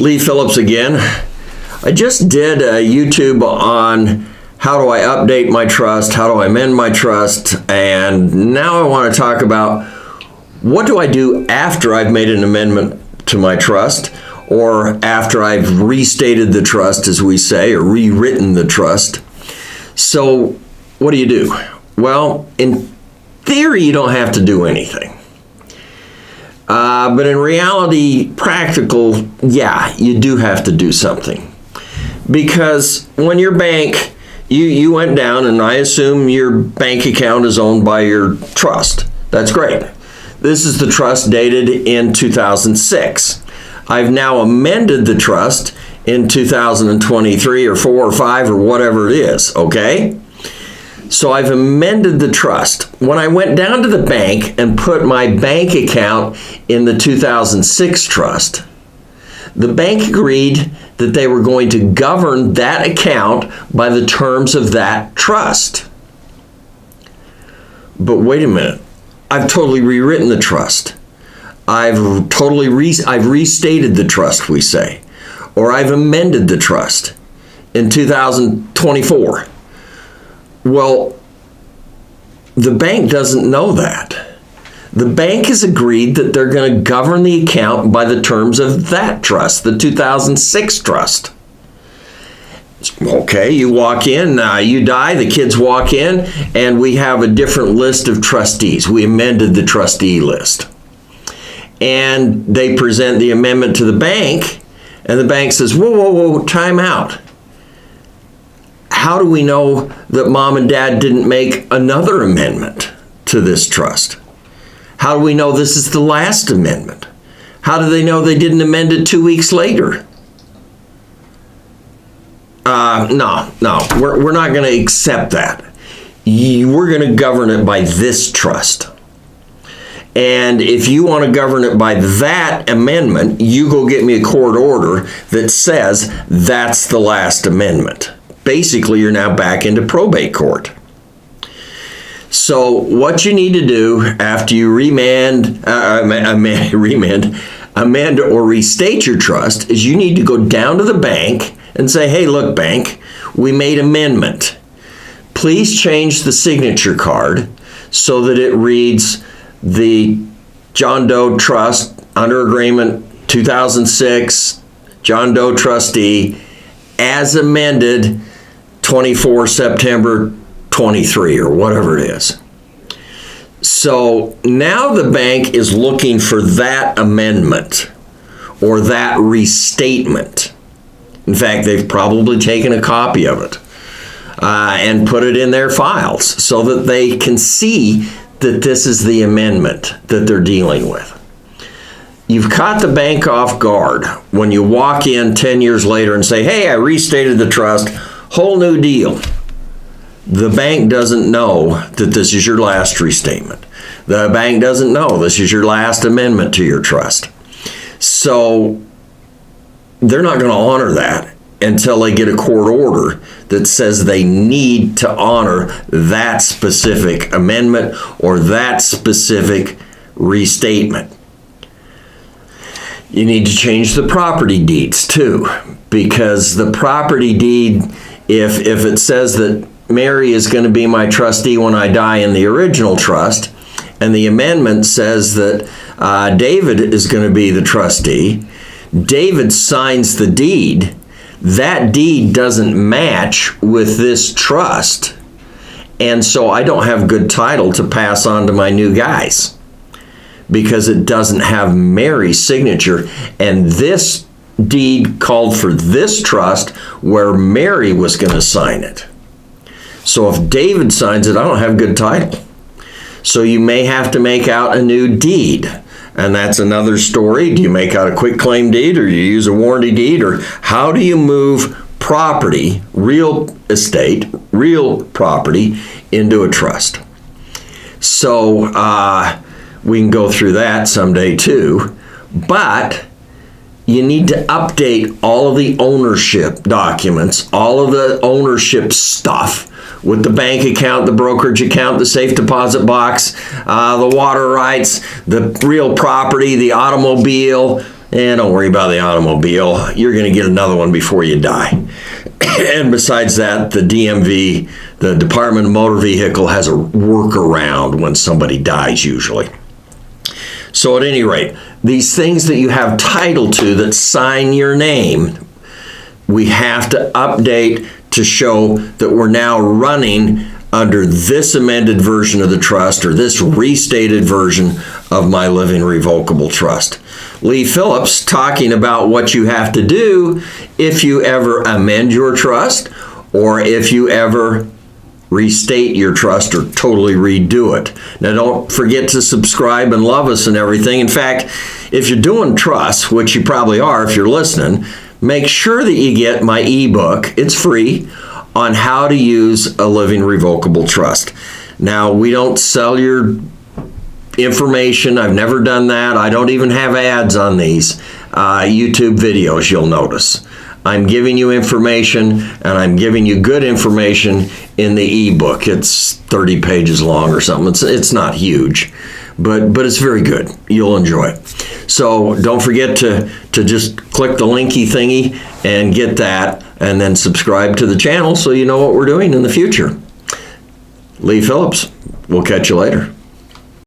Lee Phillips again. I just did a YouTube on how do I update my trust, how do I amend my trust, and now I want to talk about what do I do after I've made an amendment to my trust, or after I've restated the trust, as we say, or rewritten the trust. So what do? Well, in theory, you don't have to do anything. But in reality, practical, yeah, you do have to do something. Because when your bank, you went down, and I assume your bank account is owned by your trust. That's great. This is the trust dated in 2006. I've now amended the trust in 2023 or 4 or 5 or whatever it is, okay? So I've amended the trust. When I went down to the bank and put my bank account in the 2006 trust, the bank agreed that they were going to govern that account by the terms of that trust. But wait a minute, I've totally rewritten the trust. I've restated the trust, we say, or I've amended the trust in 2024. Well, the bank doesn't know that. The bank has agreed that they're going to govern the account by the terms of that trust, the 2006 trust. Okay, you walk in, you die, the kids walk in, and we have a different list of trustees. We amended the trustee list. And they present the amendment to the bank, and the bank says, whoa, time out. How do we know that mom and dad didn't make another amendment to this trust? How do we know this is the last amendment? How do they know they didn't amend it 2 weeks later? No, we're not going to accept that. We're going to govern it by this trust. And if you want to govern it by that amendment, you go get me a court order that says that's the last amendment. Basically, you're now back into probate court. So what you need to do after you amend or restate your trust is you need to go down to the bank and say, hey, look, bank, we made amendment. Please change the signature card so that it reads the John Doe Trust under agreement 2006, John Doe trustee, as amended 24 September 23 or whatever it is. So now the bank is looking for that amendment or that restatement. In fact, they've probably taken a copy of it and put it in their files so that they can see that this is the amendment that they're dealing with. You've caught the bank off guard when you walk in 10 years later and say, hey, I restated the trust, whole new deal. The bank doesn't know that this is your last restatement. The bank doesn't know this is your last amendment to your trust. So they're not going to honor that until they get a court order that says they need to honor that specific amendment or that specific restatement. You need to change the property deeds too, because the property deed, if it says that Mary is going to be my trustee when I die in the original trust, and the amendment says that David is going to be the trustee, David signs the deed, that deed doesn't match with this trust, and so I don't have good title to pass on to my new guys because it doesn't have Mary's signature, and this deed called for this trust where Mary was going to sign it. So if David signs it, I don't have good title. So you may have to make out a new deed. And that's another story. Do you make out a quitclaim deed, or you use a warranty deed, or how do you move property, real estate, real property into a trust? So we can go through that someday too. But you need to update all of the ownership documents, all of the ownership stuff with the bank account, the brokerage account, the safe deposit box, the water rights, the real property, the automobile, don't worry about the automobile. You're going to get another one before you die. And besides that, the DMV, the Department of Motor Vehicle, has a workaround when somebody dies usually. So at any rate, these things that you have title to that sign your name, we have to update to show that we're now running under this amended version of the trust or this restated version of my living revocable trust. Lee Phillips talking about what you have to do if you ever amend your trust or if you ever restate your trust or totally redo it. Now don't forget to subscribe and love us and everything. In fact, if you're doing trusts, which you probably are if you're listening, make sure that you get my ebook. It's free on how to use a living revocable trust. Now, we don't sell your information. I've never done that. I don't even have ads on these YouTube videos, you'll notice. I'm giving you information, and I'm giving you good information in the ebook. It's 30 pages long or something. It's not huge, but it's very good. You'll enjoy it. So don't forget to just click the linky thingy and get that, and then subscribe to the channel so you know what we're doing in the future. Lee Phillips, we'll catch you later.